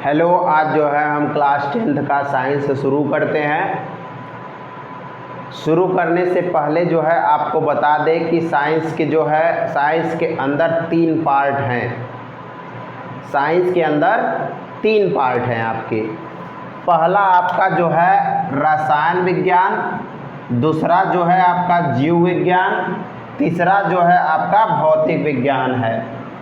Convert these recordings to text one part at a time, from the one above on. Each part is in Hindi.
हेलो, आज जो है हम क्लास 10th का साइंस शुरू करते हैं। शुरू करने से पहले जो है आपको बता दें कि साइंस के अंदर 3 पार्ट हैं। साइंस के अंदर 3 पार्ट हैं आपके। पहला आपका जो है रसायन विज्ञान, दूसरा जो है आपका जीव विज्ञान, तीसरा जो है आपका भौतिक विज्ञान है।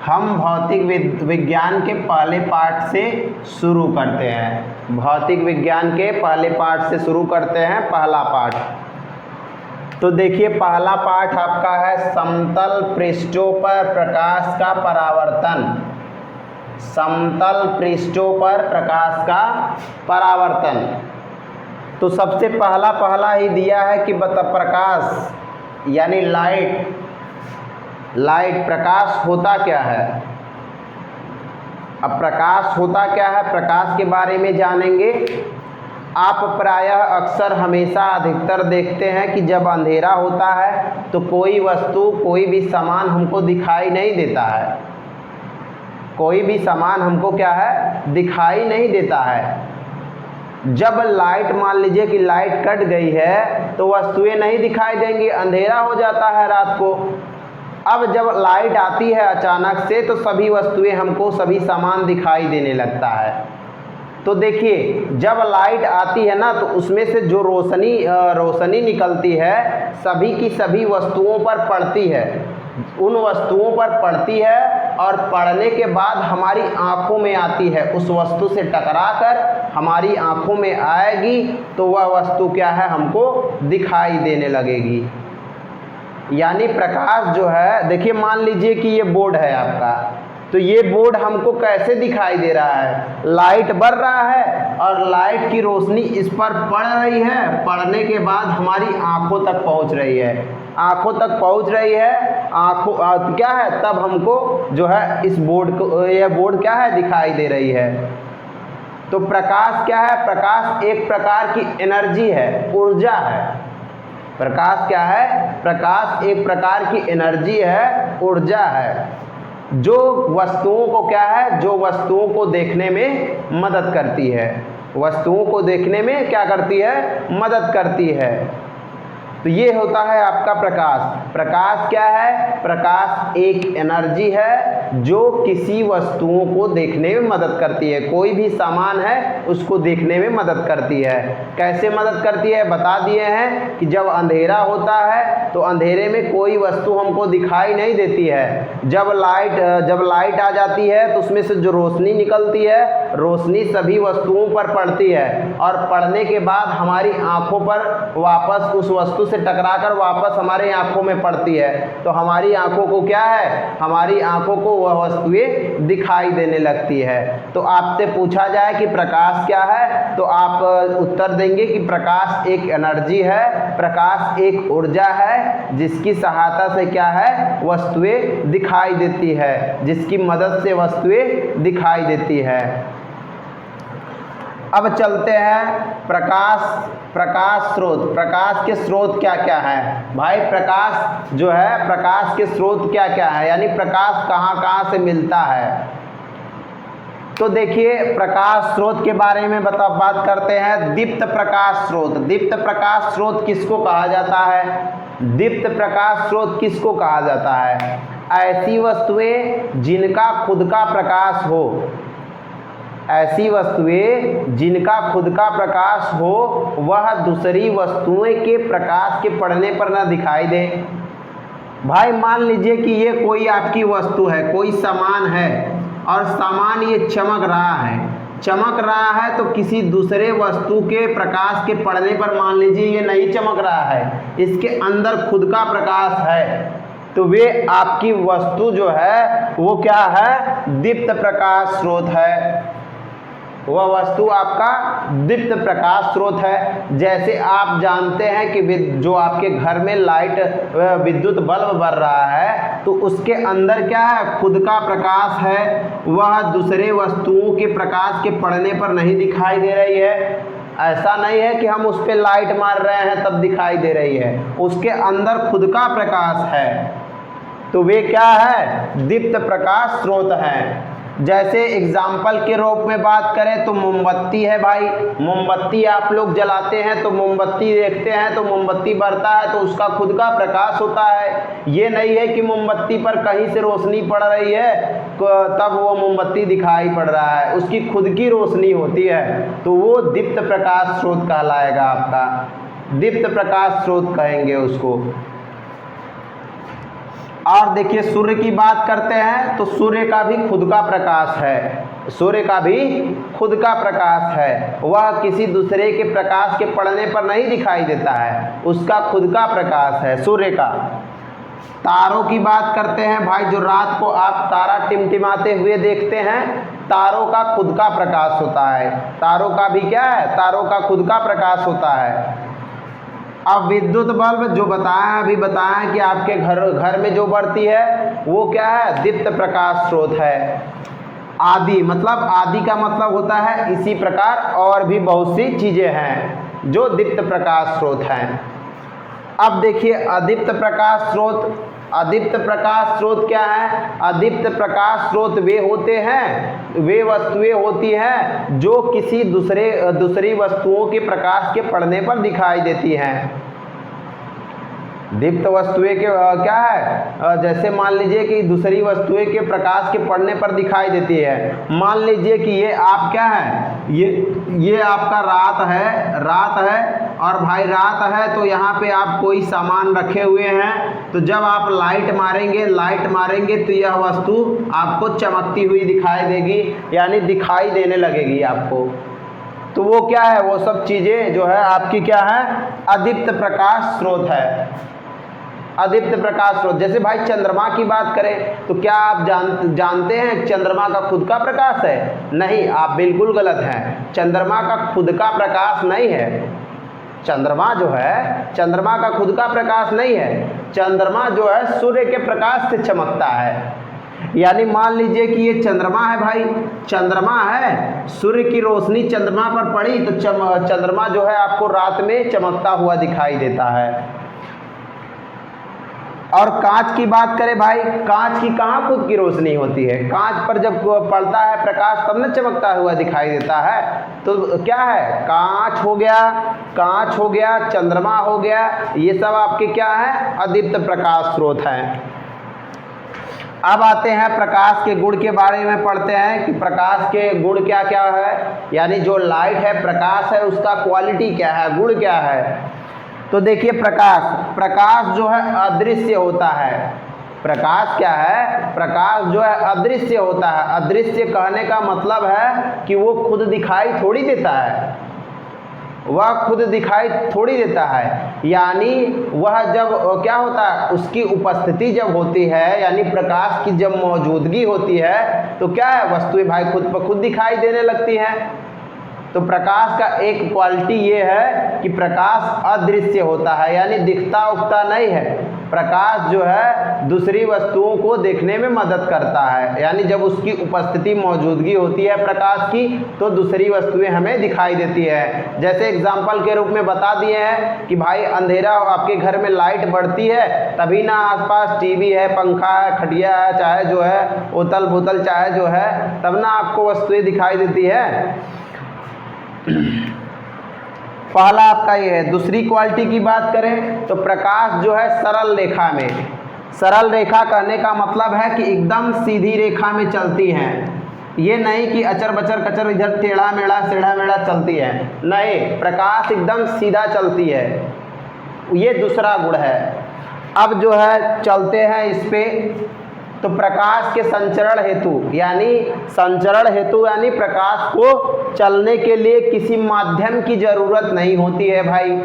हम भौतिक विज्ञान के पहले पार्ट से शुरू करते हैं। भौतिक विज्ञान के पहले पार्ट से शुरू करते हैं, पहला पार्ट। तो देखिए, पहला पार्ट आपका है समतल पृष्ठों पर प्रकाश का परावर्तन। समतल पृष्ठों पर प्रकाश का परावर्तन। तो सबसे पहला ही दिया है कि प्रकाश यानी लाइट प्रकाश होता क्या है। अब प्रकाश होता क्या है, प्रकाश के बारे में जानेंगे। आप प्रायः अक्सर हमेशा अधिकतर देखते हैं कि जब अंधेरा होता है तो कोई वस्तु, कोई भी सामान हमको दिखाई नहीं देता है। कोई भी सामान हमको क्या है, दिखाई नहीं देता है। जब लाइट, मान लीजिए कि लाइट कट गई है तो वस्तुएं नहीं दिखाई देंगी, अंधेरा हो जाता है रात को। अब जब लाइट आती है अचानक से तो सभी वस्तुएं हमको, सभी सामान दिखाई देने लगता है। तो देखिए, जब लाइट आती है ना तो उसमें से जो रोशनी निकलती है सभी की सभी वस्तुओं पर पड़ती है। उन वस्तुओं पर पड़ती है और पड़ने के बाद हमारी आँखों में आती है। उस वस्तु से टकराकर हमारी आँखों में आएगी तो वह वस्तु क्या है, हमको दिखाई देने लगेगी। यानी प्रकाश जो है, देखिए मान लीजिए कि ये बोर्ड है आपका, तो ये बोर्ड हमको कैसे दिखाई दे रहा है, लाइट बर रहा है और लाइट की रोशनी इस पर पड़ रही है। पड़ने के बाद हमारी आंखों तक पहुंच रही है। आंखों तक पहुंच रही है, आंखों क्या है, तब हमको जो है इस बोर्ड को, यह बोर्ड क्या है, दिखाई दे रही है। तो प्रकाश क्या है, प्रकाश एक प्रकार की एनर्जी है, ऊर्जा है। प्रकाश क्या है, प्रकाश एक प्रकार की एनर्जी है, ऊर्जा है, जो वस्तुओं को क्या है, जो वस्तुओं को देखने में मदद करती है। वस्तुओं को देखने में क्या करती है, मदद करती है। तो ये होता है आपका प्रकाश। प्रकाश क्या है, प्रकाश एक एनर्जी है जो किसी वस्तुओं को देखने में मदद करती है। कोई भी सामान है उसको देखने में मदद करती है। कैसे मदद करती है, बता दिए हैं कि जब अंधेरा होता है तो अंधेरे में कोई वस्तु हमको दिखाई नहीं देती है। जब लाइट आ जाती है तो उसमें से जो रोशनी निकलती है, रोशनी सभी वस्तुओं पर पड़ती है और पड़ने के बाद हमारी आँखों पर वापस उस वस्तु से टकराकर वापस हमारे आंखों में पड़ती है। तो हमारी आंखों को क्या है, हमारी आंखों को वह वस्तुएं दिखाई देने लगती है। तो आपसे पूछा जाए कि प्रकाश क्या है तो आप उत्तर देंगे कि प्रकाश एक एनर्जी है, प्रकाश एक ऊर्जा है जिसकी सहायता से क्या है, वस्तुएं दिखाई देती है, जिसकी मदद से वस्तुएं दिखाई देती है। अब चलते हैं प्रकाश स्रोत। प्रकाश के स्रोत क्या क्या है भाई, प्रकाश जो है, प्रकाश के स्रोत क्या क्या है, यानी प्रकाश कहाँ कहाँ से मिलता है। तो देखिए, प्रकाश स्रोत के बारे में बात करते हैं। दीप्त प्रकाश स्रोत। दीप्त प्रकाश स्रोत किसको कहा जाता है, दीप्त प्रकाश स्रोत किसको कहा जाता है, ऐसी वस्तुएं जिनका खुद का प्रकाश हो। ऐसी वस्तुएं जिनका खुद का प्रकाश हो, वह दूसरी वस्तुएं के प्रकाश के पड़ने पर न दिखाई दे। भाई मान लीजिए कि ये कोई आपकी वस्तु है, कोई सामान है और सामान ये चमक रहा है तो किसी दूसरे वस्तु के प्रकाश के पड़ने पर मान लीजिए ये नहीं चमक रहा है, इसके अंदर खुद का प्रकाश है, तो वे आपकी वस्तु जो है वो क्या है, दीप्त प्रकाश स्रोत है। वह वस्तु आपका दीप्त प्रकाश स्रोत है। जैसे आप जानते हैं कि जो आपके घर में विद्युत बल्ब बर रहा है तो उसके अंदर क्या है, खुद का प्रकाश है, वह दूसरे वस्तुओं के प्रकाश के पड़ने पर नहीं दिखाई दे रही है। ऐसा नहीं है कि हम उस पर लाइट मार रहे हैं तब दिखाई दे रही है, उसके अंदर खुद का प्रकाश है, तो वे क्या है, दीप्त प्रकाश स्रोत हैं। जैसे एग्जाम्पल के रूप में बात करें तो मोमबत्ती है भाई, मोमबत्ती आप लोग जलाते हैं तो मोमबत्ती देखते हैं तो मोमबत्ती बढ़ता है तो उसका खुद का प्रकाश होता है। ये नहीं है कि मोमबत्ती पर कहीं से रोशनी पड़ रही है तब वो मोमबत्ती दिखाई पड़ रहा है, उसकी खुद की रोशनी होती है तो वो दीप्त प्रकाश स्रोत कहलाएगा, आपका दीप्त प्रकाश स्रोत कहेंगे उसको। और देखिए सूर्य की बात करते हैं तो सूर्य का भी खुद का प्रकाश है, सूर्य का भी खुद का प्रकाश है, वह किसी दूसरे के प्रकाश के पड़ने पर नहीं दिखाई देता है, उसका खुद का प्रकाश है सूर्य का। तारों की बात करते हैं भाई, जो रात को आप तारा टिमटिमाते हुए देखते हैं, तारों का खुद का प्रकाश होता है, तारों का भी क्या है, तारों का खुद का प्रकाश होता है। अब विद्युत बल्ब जो अभी बताया कि आपके घर में जो बढ़ती है वो क्या है, दीप्त प्रकाश स्रोत है। आदि मतलब, आदि का मतलब होता है इसी प्रकार और भी बहुत सी चीज़ें हैं जो दीप्त प्रकाश स्रोत हैं। अब देखिए अदीप्त प्रकाश स्रोत, अदीप्त प्रकाश स्रोत क्या है, अदीप्त प्रकाश स्रोत वे होते हैं, वे वस्तुएं होती हैं जो किसी दूसरी वस्तुओं के प्रकाश के पड़ने पर दिखाई देती हैं। दीप्त वस्तुएं के क्या है, जैसे मान लीजिए कि दूसरी वस्तुएं के प्रकाश के पड़ने पर दिखाई देती है। मान लीजिए कि ये आप क्या है, ये आपका रात है और भाई रात है तो यहाँ पे आप कोई सामान रखे हुए हैं, तो जब आप लाइट मारेंगे तो यह वस्तु आपको चमकती हुई दिखाई देगी, यानी दिखाई देने लगेगी आपको। तो वो क्या है, वो सब चीज़ें जो है आपकी क्या है, अदीप्त प्रकाश स्रोत है, अदीप्त प्रकाश स्रोत। जैसे भाई चंद्रमा की बात करें तो क्या आप जानते हैं चंद्रमा का खुद का प्रकाश है? नहीं, आप बिल्कुल गलत हैं, चंद्रमा का खुद का प्रकाश नहीं है। चंद्रमा जो है, चंद्रमा का खुद का प्रकाश नहीं है, चंद्रमा जो है सूर्य के प्रकाश से चमकता है। यानी मान लीजिए कि ये चंद्रमा है भाई, चंद्रमा है, सूर्य की रोशनी चंद्रमा पर पड़ी तो चंद्रमा जो है आपको रात में चमकता हुआ दिखाई देता है। और कांच की बात करें भाई, कांच की कहाँ खुद की रोशनी होती है, कांच पर जब पड़ता है प्रकाश तब न चमकता हुआ दिखाई देता है। तो क्या है, कांच हो गया, चंद्रमा हो गया, ये सब आपके क्या है, अदीप्त प्रकाश स्रोत हैं। अब आते हैं प्रकाश के गुण के बारे में पढ़ते हैं कि प्रकाश के गुण क्या क्या है, यानी जो लाइट है, प्रकाश है, उसका क्वालिटी क्या है, गुण क्या है। तो देखिए प्रकाश जो है अदृश्य होता है। प्रकाश क्या है, प्रकाश जो है अदृश्य होता है। अदृश्य कहने का मतलब है कि वो खुद दिखाई थोड़ी देता है, वह खुद दिखाई थोड़ी देता है, यानी वह जब क्या होता है, उसकी उपस्थिति जब होती है, यानी प्रकाश की जब मौजूदगी होती है तो क्या है, वस्तुएं भाई खुद ब खुद दिखाई देने लगती हैं। तो प्रकाश का एक क्वालिटी ये है कि प्रकाश अदृश्य होता है, यानी दिखता उगता नहीं है। प्रकाश जो है दूसरी वस्तुओं को देखने में मदद करता है, यानी जब उसकी उपस्थिति मौजूदगी होती है प्रकाश की तो दूसरी वस्तुएं हमें दिखाई देती है। जैसे एग्जाम्पल के रूप में बता दिए हैं कि भाई अंधेरा, आपके घर में लाइट बढ़ती है तभी ना आसपास टीवी है, पंखा है, खटिया है, चाहे जो है उतल बोतल चाहे जो है, तब ना आपको वस्तुएं दिखाई देती है। पहला आपका ये है। दूसरी क्वालिटी की बात करें तो प्रकाश जो है सरल रेखा में, सरल रेखा कहने का मतलब है कि एकदम सीधी रेखा में चलती हैं, ये नहीं कि अचर बचर कचर इधर टेढ़ा मेढ़ा चलती है, नहीं, प्रकाश एकदम सीधा चलती है, ये दूसरा गुण है। अब जो है चलते हैं इस पे, तो प्रकाश के संचरण हेतु यानी प्रकाश को चलने के लिए किसी माध्यम की ज़रूरत नहीं होती है भाई,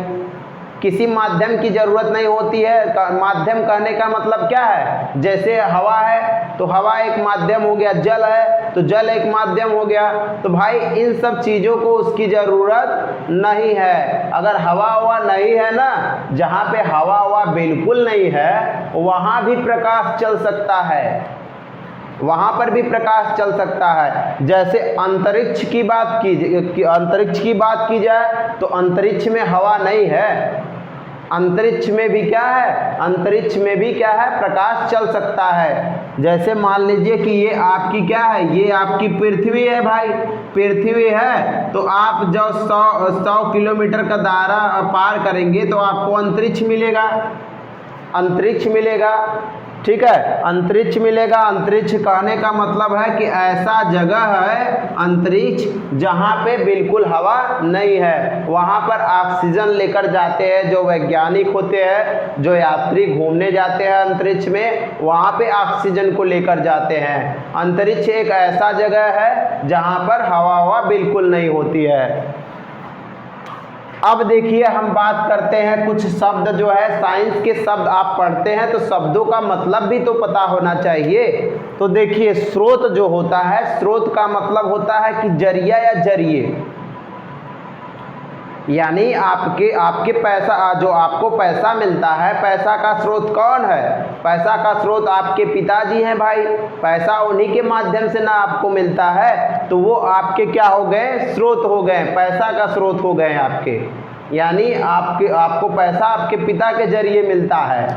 किसी माध्यम की ज़रूरत नहीं होती है। माध्यम कहने का मतलब क्या है, जैसे हवा है तो हवा एक माध्यम हो गया, जल है तो जल एक माध्यम हो गया, तो भाई इन सब चीज़ों को उसकी ज़रूरत नहीं है। अगर हवा हुआ नहीं है ना, जहाँ पे हवा हुआ बिल्कुल नहीं है वहाँ भी प्रकाश चल सकता है, वहाँ पर भी प्रकाश चल सकता है। जैसे अंतरिक्ष की बात की जाए तो अंतरिक्ष में हवा नहीं है, अंतरिक्ष में भी क्या है, अंतरिक्ष में भी क्या है, प्रकाश चल सकता है। जैसे मान लीजिए कि ये आपकी क्या है, ये आपकी पृथ्वी है भाई, पृथ्वी है, तो आप जब 100 किलोमीटर का दायरा पार करेंगे तो आपको अंतरिक्ष मिलेगा, अंतरिक्ष मिलेगा, ठीक है, अंतरिक्ष मिलेगा। अंतरिक्ष कहने का मतलब है कि ऐसा जगह है अंतरिक्ष जहाँ पे बिल्कुल हवा नहीं है, वहाँ पर ऑक्सीजन लेकर जाते हैं जो वैज्ञानिक होते हैं, जो यात्री घूमने जाते हैं अंतरिक्ष में, वहाँ पे ऑक्सीजन को लेकर जाते हैं। अंतरिक्ष एक ऐसा जगह है जहाँ पर हवा बिल्कुल नहीं होती है। अब देखिए हम बात करते हैं कुछ शब्द जो है, साइंस के शब्द आप पढ़ते हैं तो शब्दों का मतलब भी तो पता होना चाहिए। तो देखिए स्रोत जो होता है, स्रोत का मतलब होता है कि जरिया या जरिए, यानी आपके पैसा, जो आपको पैसा मिलता है, पैसा का स्रोत कौन है, पैसा का स्रोत आपके पिताजी हैं भाई, पैसा उन्हीं के माध्यम से ना आपको मिलता है, तो वो आपके क्या हो गए, स्रोत हो गए, पैसा का स्रोत हो गए आपके, यानी आपको पैसा आपके पिता के जरिए मिलता है।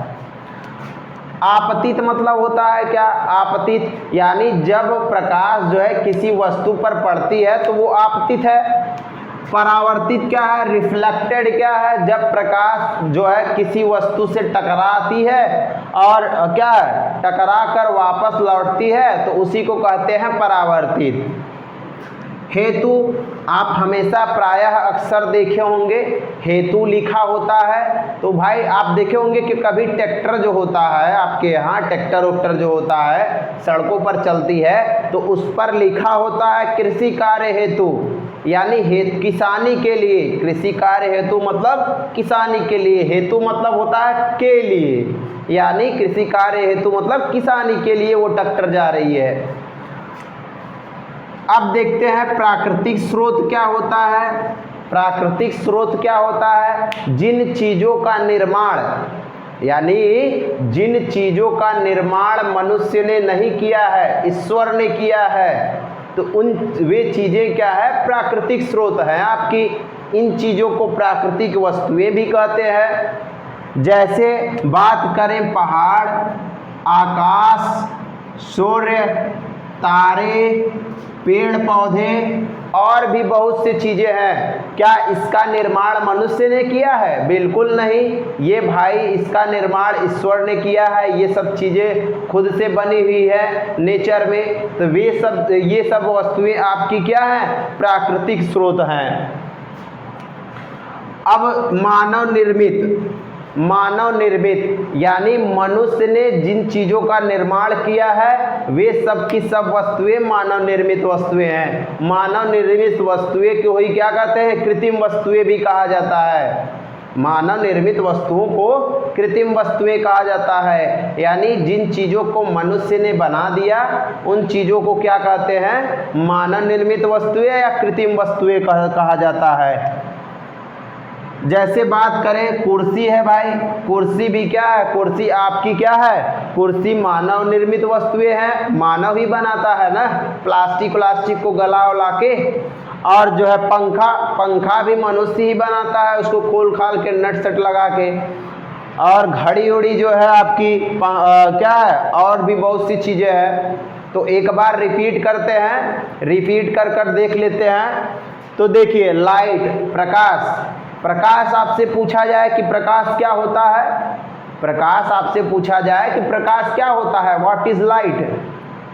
आपतित मतलब होता है क्या, आपतित यानी जब प्रकाश जो है किसी वस्तु पर पड़ती है तो वो आपतित है। परावर्तित क्या है, रिफ्लेक्टेड क्या है, जब प्रकाश जो है किसी वस्तु से टकराती है और क्या है, टकरा कर वापस लौटती है तो उसी को कहते हैं परावर्तित। हेतु आप हमेशा प्रायः अक्सर देखे होंगे हेतु लिखा होता है, तो भाई आप देखे होंगे कि कभी ट्रैक्टर जो होता है आपके यहाँ, ट्रैक्टर वैक्टर जो होता है सड़कों पर चलती है तो उस पर लिखा होता है कृषि कार्य हेतु, यानी किसानी के लिए, कृषि कार्य हेतु मतलब किसानी के लिए, हेतु मतलब होता है के लिए, यानी कृषि कार्य हेतु मतलब किसानी के लिए वो ट्रैक्टर जा रही है। अब देखते हैं प्राकृतिक स्रोत क्या होता है। प्राकृतिक स्रोत क्या होता है, जिन चीज़ों का निर्माण, यानी जिन चीज़ों का निर्माण मनुष्य ने नहीं किया है, ईश्वर ने किया है, तो वे चीज़ें क्या है, प्राकृतिक स्रोत है आपकी। इन चीज़ों को प्राकृतिक वस्तुएं भी कहते हैं। जैसे बात करें पहाड़, आकाश, सूर्य, तारे, पेड़ पौधे और भी बहुत सी चीज़ें हैं, क्या इसका निर्माण मनुष्य ने किया है? बिल्कुल नहीं, ये भाई इसका निर्माण ईश्वर ने किया है। ये सब चीज़ें खुद से बनी हुई है नेचर में, तो ये सब वस्तुएं आपकी क्या हैं, प्राकृतिक स्रोत हैं। अब मानव निर्मित यानी मनुष्य ने जिन चीज़ों का निर्माण किया है वे सब की सब वस्तुएं मानव निर्मित वस्तुएं हैं। मानव निर्मित वस्तुएं को ही क्या कहते हैं, कृत्रिम वस्तुएं भी कहा जाता है। मानव निर्मित वस्तुओं को कृत्रिम वस्तुएं कहा जाता है, यानी जिन चीज़ों को मनुष्य ने बना दिया उन चीज़ों को क्या कहते हैं, मानव निर्मित वस्तुएं या कृत्रिम वस्तुएं कहा जाता है। जैसे बात करें कुर्सी है भाई, कुर्सी भी क्या है, कुर्सी आपकी क्या है, कुर्सी मानव निर्मित वस्तुएं हैं, मानव ही बनाता है ना, प्लास्टिक को गला उला के। और जो है पंखा भी मनुष्य ही बनाता है, उसको खोल खाल के नट सट लगा के। और घड़ी उड़ी जो है आपकी क्या है, और भी बहुत सी चीज़ें हैं। तो एक बार रिपीट करते हैं, रिपीट कर देख लेते हैं। तो देखिए लाइट, प्रकाश आपसे पूछा जाए कि प्रकाश क्या होता है, प्रकाश आपसे पूछा जाए कि प्रकाश क्या होता है, व्हाट इज लाइट,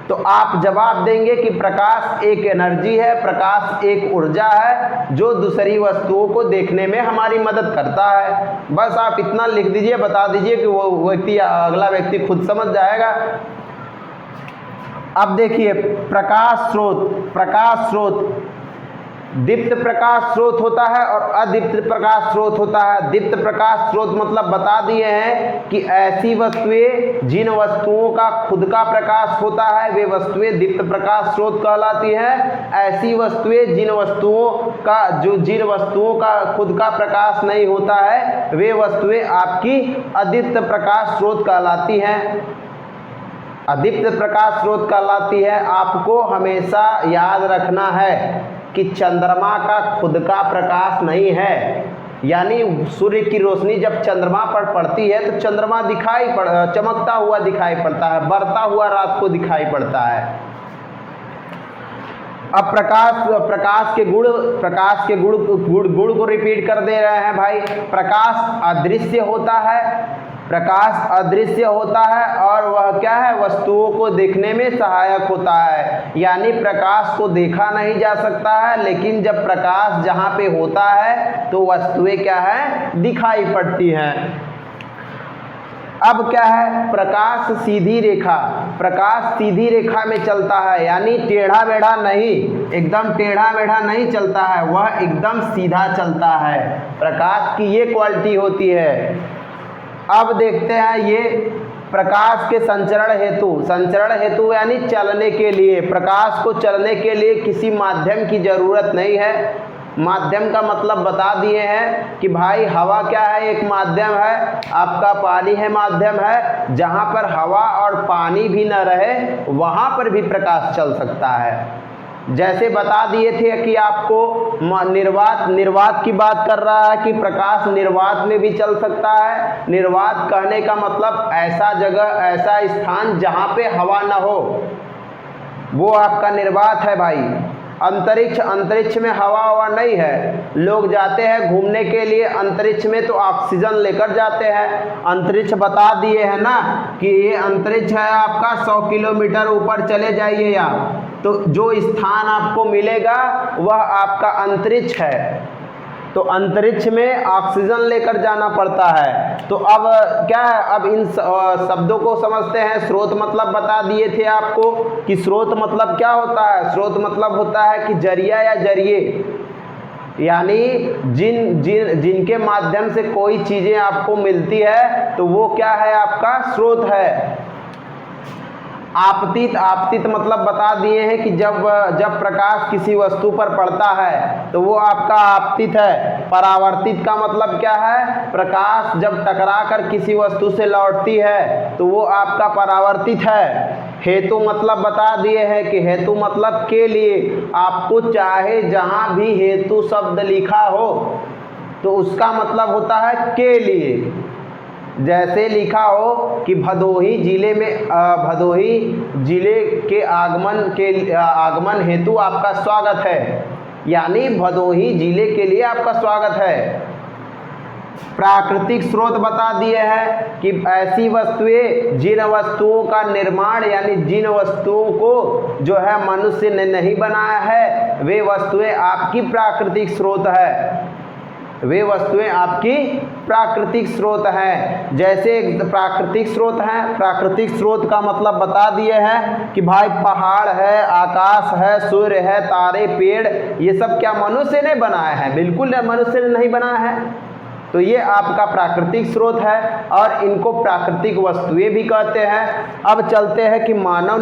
तो आप जवाब देंगे कि प्रकाश एक एनर्जी है, प्रकाश एक ऊर्जा है जो दूसरी वस्तुओं को देखने में हमारी मदद करता है। बस आप इतना लिख दीजिए, बता दीजिए कि वो व्यक्ति, अगला व्यक्ति खुद समझ जाएगा। अब देखिए प्रकाश स्रोत दीप्त प्रकाश स्रोत होता है और अदीप्त प्रकाश स्रोत होता है। दीप्त प्रकाश स्रोत मतलब बता दिए हैं कि ऐसी वस्तुएं जिन वस्तुओं का खुद का प्रकाश होता है वे वस्तुएं दीप्त प्रकाश स्रोत कहलाती हैं। ऐसी वस्तुएं जिन वस्तुओं का खुद का प्रकाश नहीं होता है वे वस्तुएं आपकी अदीप्त प्रकाश स्रोत कहलाती हैं। अदीप्त प्रकाश स्रोत कहलाती है। आपको हमेशा याद रखना है कि चंद्रमा का खुद का प्रकाश नहीं है, यानी सूर्य की रोशनी जब चंद्रमा पर पड़ती है तो चंद्रमा चमकता हुआ दिखाई पड़ता है, बढ़ता हुआ रात को दिखाई पड़ता है। अब प्रकाश के गुण को रिपीट कर दे रहे हैं भाई। प्रकाश अदृश्य होता है और वह क्या है, वस्तुओं को देखने में सहायक होता है। यानी प्रकाश को देखा नहीं जा सकता है, लेकिन जब प्रकाश जहाँ पे होता है तो वस्तुएं क्या है, दिखाई पड़ती हैं। अब क्या है, प्रकाश सीधी रेखा में चलता है, यानी टेढ़ा मेढ़ा नहीं, एकदम टेढ़ा मेढ़ा नहीं चलता है, वह एकदम सीधा चलता है। प्रकाश की ये क्वालिटी होती है। अब देखते हैं ये प्रकाश के संचरण हेतु यानी चलने के लिए, प्रकाश को चलने के लिए किसी माध्यम की जरूरत नहीं है। माध्यम का मतलब बता दिए हैं कि भाई हवा क्या है, एक माध्यम है, आपका पानी है माध्यम है। जहाँ पर हवा और पानी भी न रहे वहाँ पर भी प्रकाश चल सकता है। जैसे बता दिए थे कि आपको निर्वात की बात कर रहा है कि प्रकाश निर्वात में भी चल सकता है। निर्वात कहने का मतलब ऐसा जगह, ऐसा स्थान जहाँ पे हवा न हो, वो आपका निर्वात है भाई। अंतरिक्ष में हवा नहीं है। लोग जाते हैं घूमने के लिए अंतरिक्ष में तो ऑक्सीजन लेकर जाते हैं। अंतरिक्ष बता दिए हैं ना कि ये अंतरिक्ष है आपका 100 किलोमीटर ऊपर चले जाइए आप, तो जो स्थान आपको मिलेगा वह आपका अंतरिक्ष है। तो अंतरिक्ष में ऑक्सीजन लेकर जाना पड़ता है। तो अब क्या है, अब इन शब्दों को समझते हैं। स्रोत मतलब बता दिए थे आपको कि स्रोत मतलब क्या होता है। स्रोत मतलब होता है कि जरिया या जरिए, यानी जिनके माध्यम से कोई चीज़ें आपको मिलती है तो वो क्या है, आपका स्रोत है। आपतित मतलब बता दिए हैं कि जब प्रकाश किसी वस्तु पर पड़ता है तो वो आपका आपतित है। परावर्तित का मतलब क्या है, प्रकाश जब टकरा कर किसी वस्तु से लौटती है तो वो आपका परावर्तित है। हेतु मतलब बता दिए हैं कि हेतु मतलब के लिए। आपको चाहे जहाँ भी हेतु शब्द लिखा हो तो उसका मतलब होता है के लिए। जैसे लिखा हो कि भदोही जिले के आगमन हेतु आपका स्वागत है, यानी भदोही जिले के लिए आपका स्वागत है। प्राकृतिक स्रोत बता दिए हैं कि ऐसी वस्तुएं, जिन वस्तुओं का निर्माण यानी जिन वस्तुओं को जो है मनुष्य ने नहीं बनाया है, वे वस्तुएं आपकी प्राकृतिक स्रोत है। वे वस्तुएं आपकी प्राकृतिक स्रोत हैं। जैसे प्राकृतिक स्रोत हैं, प्राकृतिक स्रोत का मतलब बता दिए हैं कि भाई पहाड़ है, आकाश है, सूर्य है, तारे, पेड़, ये सब क्या मनुष्य ने बनाया है? बिल्कुल मनुष्य ने नहीं बनाया है। तो ये आपका प्राकृतिक स्रोत है और इनको प्राकृतिक वस्तुएं भी कहते हैं। अब चलते हैं कि मानव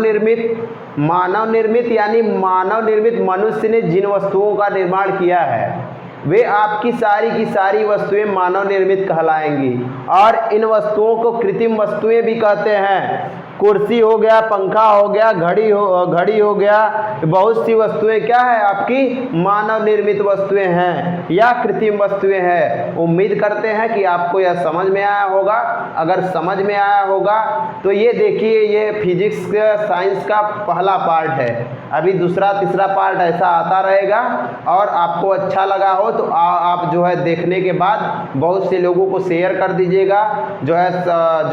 निर्मित यानी मानव निर्मित मनुष्य ने जिन वस्तुओं का निर्माण किया है वे आपकी सारी की सारी वस्तुएं मानव निर्मित कहलाएंगी। और इन वस्तुओं को कृत्रिम वस्तुएं भी कहते हैं। कुर्सी हो गया, पंखा हो गया, घड़ी हो गया, बहुत सी वस्तुएं क्या है आपकी मानव निर्मित वस्तुएं हैं या कृत्रिम वस्तुएं हैं। उम्मीद करते हैं कि आपको यह समझ में आया होगा। अगर समझ में आया होगा तो ये देखिए, ये फिजिक्स साइंस का पहला पार्ट है। अभी दूसरा तीसरा पार्ट ऐसा आता रहेगा। और आपको अच्छा लगा हो तो आप जो है देखने के बाद बहुत से लोगों को शेयर कर दीजिएगा, जो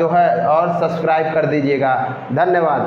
है और सब्सक्राइब कर दीजिएगा। धन्यवाद।